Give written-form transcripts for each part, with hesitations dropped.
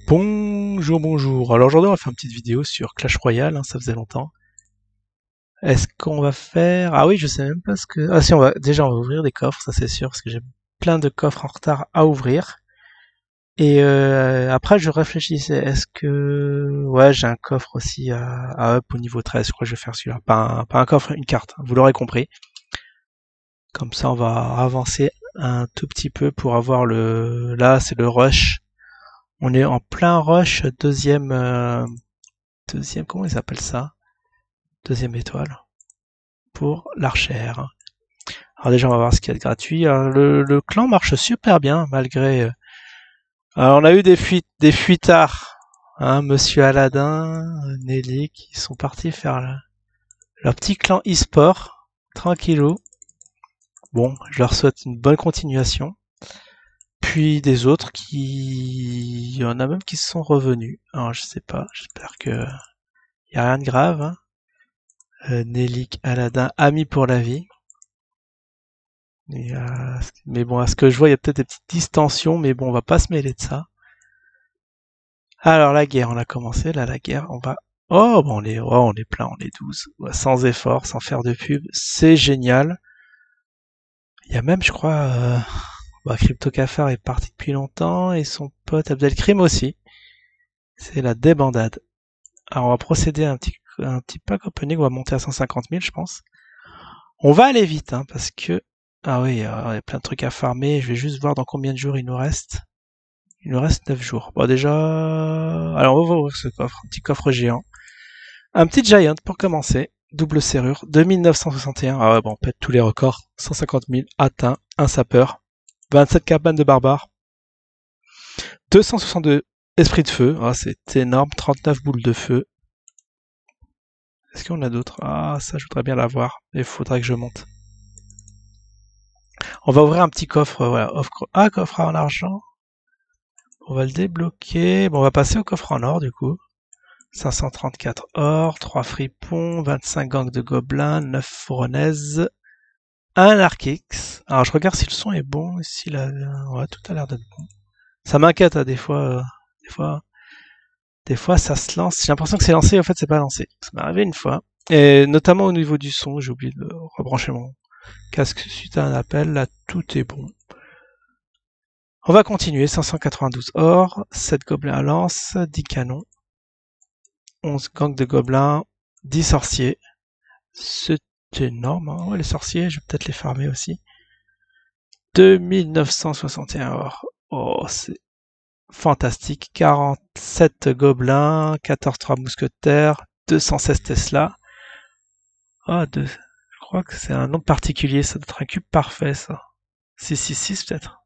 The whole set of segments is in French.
Bonjour, bonjour. Alors aujourd'hui on va faire une petite vidéo sur Clash Royale, ça faisait longtemps. Est-ce qu'on va faire... Ah oui, je sais même pas ce que... Ah si, déjà on va ouvrir des coffres, ça c'est sûr, parce que j'ai plein de coffres en retard à ouvrir. Et après je réfléchissais, est-ce que... Ouais, j'ai un coffre aussi à up au niveau 13, je crois que je vais faire celui-là. Pas un coffre, une carte, vous l'aurez compris. Comme ça on va avancer un tout petit peu pour avoir le... Là c'est le rush. On est en plein rush, deuxième, comment ils appellent ça? Deuxième étoile pour l'archère. Alors déjà on va voir ce qu'il y a de gratuit. Alors, le clan marche super bien malgré... Alors on a eu des fuitards, hein, Monsieur Aladdin, Nelly, qui sont partis faire leur petit clan e-sport, tranquillou. Bon, je leur souhaite une bonne continuation. Puis des autres qui... Il y en a même qui sont revenus. Alors je sais pas, j'espère que... Il y a rien de grave, hein. Nelly, Aladdin, amis pour la vie. Mais bon, à ce que je vois, il y a peut-être des petites distensions, mais bon, on va pas se mêler de ça. Alors, la guerre, on a commencé. Là, la guerre, on va... Oh, bon, on est plein, on est 12. Ouais, sans effort, sans faire de pub. C'est génial. Il y a même, je crois... Crypto Cafard est parti depuis longtemps, et son pote Abdelkrim aussi. C'est la débandade. Alors, on va procéder à un petit pack opening. On va monter à 150 000, je pense. On va aller vite, hein, parce que... Ah oui, il y a plein de trucs à farmer. Je vais juste voir dans combien de jours il nous reste. Il nous reste 9 jours. Bon, déjà... Alors, on va ouvrir ce coffre. Un petit coffre géant. Un petit Giant pour commencer. Double serrure. 2961. Ah ouais, bon, on pète tous les records. 150 000 atteints. Un sapeur. 27 cabanes de barbares. 262 esprits de feu. Ah, c'est énorme. 39 boules de feu. Est-ce qu'on a d'autres? Ah, ça, je voudrais bien l'avoir. Il faudrait que je monte. On va ouvrir un petit coffre. Voilà. Coffre en argent. On va le débloquer. Bon, on va passer au coffre en or, du coup. 534 or, 3 fripons, 25 gangs de gobelins, 9 fournaises, 1 Archix. Alors je regarde si le son est bon, si ouais, tout a l'air d'être bon. Ça m'inquiète, hein, des fois, ça se lance. J'ai l'impression que c'est lancé, en fait c'est pas lancé. Ça m'est arrivé une fois. Et notamment au niveau du son, j'ai oublié de rebrancher mon casque suite à un appel. Là, tout est bon. On va continuer. 592 or, 7 gobelins à lance, 10 canons. 11 gangs de gobelins, 10 sorciers. C'est énorme, hein. Ouais, les sorciers, je vais peut-être les farmer aussi. 2961 or. Oh, c'est fantastique. 47 gobelins, 14 3 mousquetaires, 216 Tesla. Ah, je crois que c'est un nombre particulier, ça doit être un cube parfait, ça. 666 peut-être.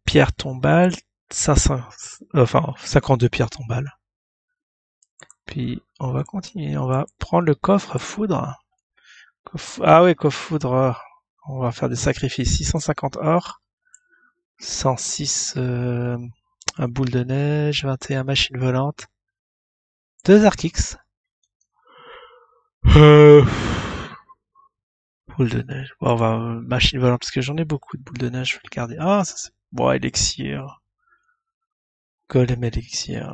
Pierre tombale, 52 pierres tombales. Puis on va continuer, on va prendre le coffre foudre. Ah oui, coffre foudre. On va faire des sacrifices. 650 or, 106 un boule de neige, 21 machines volantes, 2 Archix. Boule de neige. Bon, on va machine volante parce que j'en ai beaucoup de boules de neige. Je vais le garder. Ah, ça c'est. Bon, élixir. Golem élixir.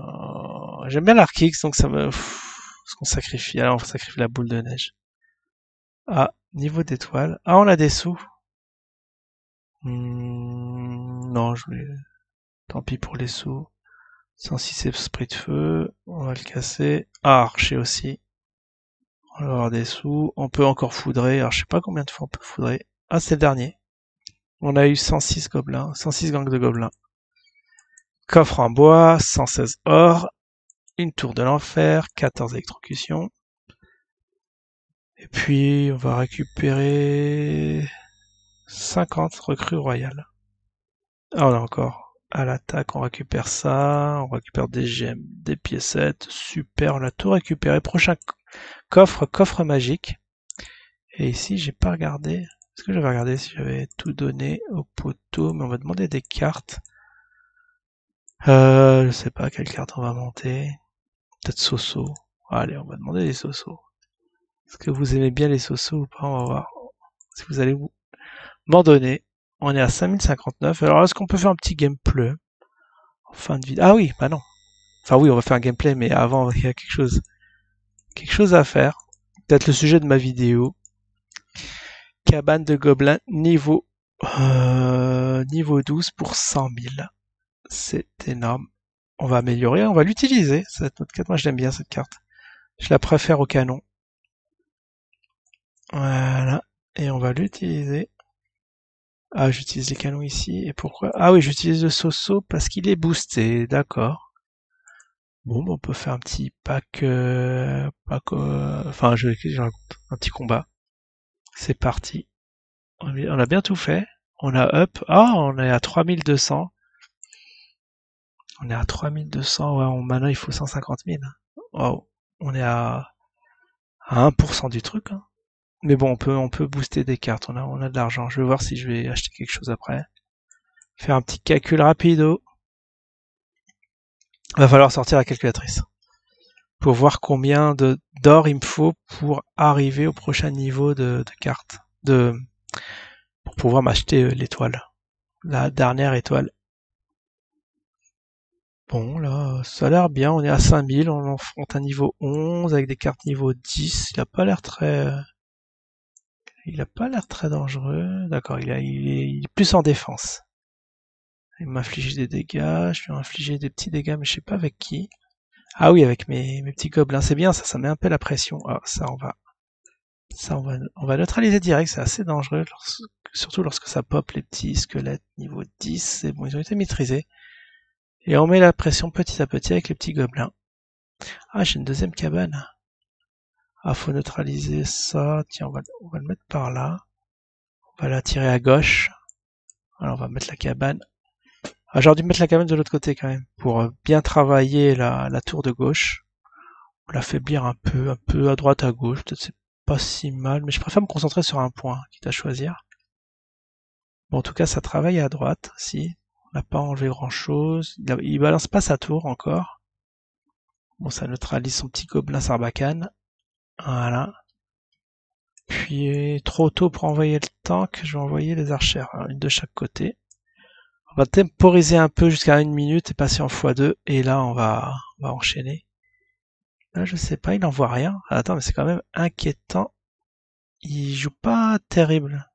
J'aime bien l'Archix, donc ça me. Ce qu'on sacrifie. Alors on va sacrifier la boule de neige. Ah, niveau d'étoile. Ah, on a des sous. Non, je voulais... Tant pis pour les sous. 106 esprit de feu. On va le casser. Ah, archer aussi. On va avoir des sous. On peut encore foudrer. Alors, je sais pas combien de fois on peut foudrer. Ah, c'est le dernier. On a eu 106 gobelins. 106 gangs de gobelins. Coffre en bois. 116 or. Une tour de l'enfer. 14 électrocutions. Et puis, on va récupérer 50 recrues royales. Ah, on a encore à l'attaque, on récupère ça, on récupère des gemmes, des piécettes, super, on a tout récupéré. Prochain coffre, coffre magique. Et ici, j'ai pas regardé. Est-ce que j'avais regardé si j'avais tout donné au poteau? Mais on va demander des cartes. Je sais pas quelle carte on va monter. Peut-être Soso. Allez, on va demander des Soso. Est-ce que vous aimez bien les Soso ou pas? On va voir si vous allez m'en donner. On est à 5059. Alors, est-ce qu'on peut faire un petit gameplay? Fin de vidéo. Ah oui, bah non. Enfin oui, on va faire un gameplay, mais avant, il y a quelque chose à faire. Peut-être le sujet de ma vidéo. Cabane de gobelins niveau 12 pour 100 000. C'est énorme. On va améliorer, on va l'utiliser. Cette autre carte, moi je l'aime bien cette carte. Je la préfère au canon. Voilà. Et on va l'utiliser. Ah, j'utilise les canons ici. Et pourquoi? Ah oui, j'utilise le Soso parce qu'il est boosté. D'accord. Bon, on peut faire un petit pack... enfin, je raconte. Un petit combat. C'est parti. On a bien tout fait. On a up. Ah, on est à 3200. On est à 3200. Ouais, maintenant il faut 150 000. Wow. On est à 1% du truc. Hein. Mais bon, on peut booster des cartes. On a de l'argent. Je vais voir si je vais acheter quelque chose après. Faire un petit calcul rapido. Va falloir sortir la calculatrice. Pour voir combien d'or il me faut pour arriver au prochain niveau de cartes. Pour pouvoir m'acheter l'étoile. La dernière étoile. Bon, là, ça a l'air bien. On est à 5000. On affronte un niveau 11 avec des cartes niveau 10. Il a pas l'air très dangereux. D'accord, il est plus en défense. Il m'inflige des dégâts. Je lui ai infligé des petits dégâts, mais je sais pas avec qui. Ah oui, avec mes petits gobelins. C'est bien, ça met un peu la pression. Ah, on va neutraliser direct. C'est assez dangereux, surtout lorsque ça pop les petits squelettes niveau 10. C'est bon, ils ont été maîtrisés. Et on met la pression petit à petit avec les petits gobelins. Ah, j'ai une deuxième cabane. Ah, faut neutraliser ça. Tiens, on va le mettre par là. On va la tirer à gauche. Alors, on va mettre la cabane. Ah, j'aurais dû mettre la cabane de l'autre côté quand même, pour bien travailler la tour de gauche. L'affaiblir un peu à droite, à gauche. Peut-être c'est pas si mal, mais je préfère me concentrer sur un point, quitte à choisir. Bon, en tout cas, ça travaille à droite, si. On n'a pas enlevé grand-chose. Il balance pas sa tour encore. Bon, ça neutralise son petit gobelin sarbacane. Voilà. Puis, trop tôt pour envoyer le tank, je vais envoyer les archères, alors, une de chaque côté. On va temporiser un peu jusqu'à 1 minute et passer en x2, et là, on va enchaîner. Là, je sais pas, il n'en voit rien. Ah, attends, mais c'est quand même inquiétant. Il joue pas terrible.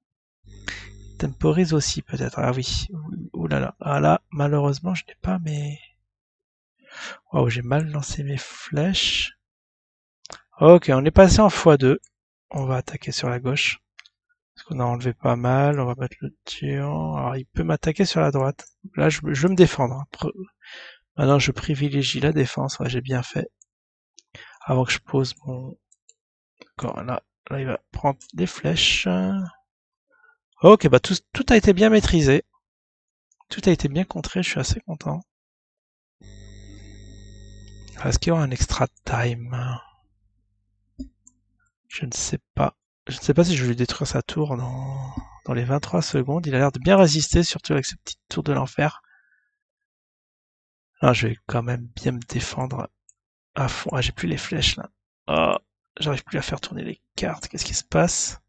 Il temporise aussi, peut-être. Ah oui. Ouh là là. Ah là, malheureusement, je n'ai pas mes... Waouh, j'ai mal lancé mes flèches. Ok, on est passé en x2. On va attaquer sur la gauche. Parce qu'on a enlevé pas mal. On va mettre le géant. Alors, il peut m'attaquer sur la droite. Là, je veux me défendre. Hein. Maintenant, je privilégie la défense. Ouais, j'ai bien fait. Avant que je pose mon... D'accord, là, il va prendre des flèches. Ok, bah tout a été bien maîtrisé. Tout a été bien contré, je suis assez content. Est-ce qu'il y aura un extra time? Je ne sais pas. Je ne sais pas si je vais lui détruire sa tour dans les 23 secondes. Il a l'air de bien résister, surtout avec cette petite tour de l'enfer. Ah, je vais quand même bien me défendre à fond. Ah, j'ai plus les flèches là. Oh, j'arrive plus à faire tourner les cartes. Qu'est-ce qui se passe?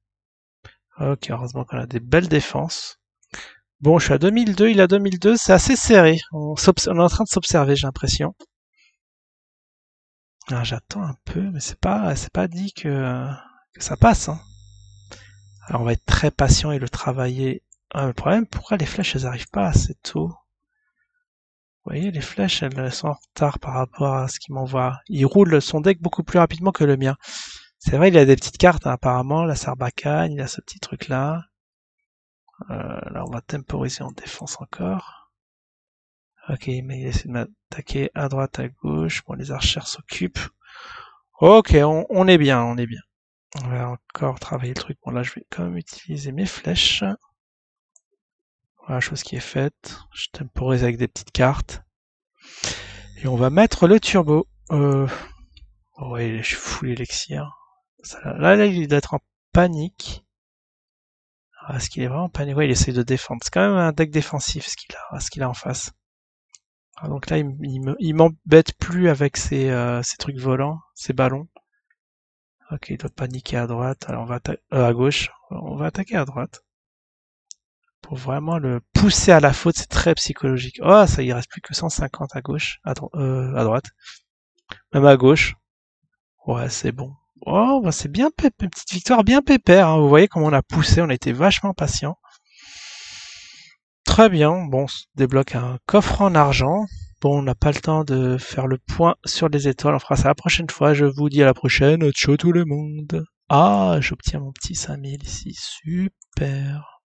Ok, heureusement qu'on a des belles défenses. Bon, je suis à 2002, il a 2002, c'est assez serré. On est en train de s'observer, j'ai l'impression. Ah, j'attends un peu, mais c'est pas dit que ça passe. Hein. Alors on va être très patient et le travailler. Ah, le problème, pourquoi les flèches elles arrivent pas assez tôt? Vous voyez, les flèches elles sont en retard par rapport à ce qu'il m'envoie. Il roule son deck beaucoup plus rapidement que le mien. C'est vrai, il a des petites cartes hein, apparemment, la Sarbacane, il a ce petit truc là. Là on va temporiser en défense encore. Ok, mais il essaie de m'attaquer à droite, à gauche. Bon, les archères s'occupent. Ok, on est bien, on est bien. On va encore travailler le truc. Bon, là, je vais quand même utiliser mes flèches. Voilà, chose qui est faite. Je temporise avec des petites cartes. Et on va mettre le turbo. Oh ouais, je suis full élixir. Là, il doit être en panique. Ah, est-ce qu'il est vraiment en panique? Ouais, il essaie de défendre. C'est quand même un deck défensif ce qu'il a en face. Ah, donc là, il m'embête plus avec ses trucs volants, ses ballons. Ok, il doit paniquer à droite. Alors on va à gauche. On va attaquer à droite. Pour vraiment le pousser à la faute, c'est très psychologique. Oh, ça, il reste plus que 150 à gauche, à droite. Même à gauche. Ouais, c'est bon. Oh, bah c'est bien, une petite victoire bien pépère. Hein. Vous voyez comment on a poussé, on a été vachement patient. Très bien. Bon, on se débloque un coffre en argent. Bon, on n'a pas le temps de faire le point sur les étoiles. On fera ça la prochaine fois. Je vous dis à la prochaine. Ciao tout le monde. Ah, j'obtiens mon petit 5000 ici. Super.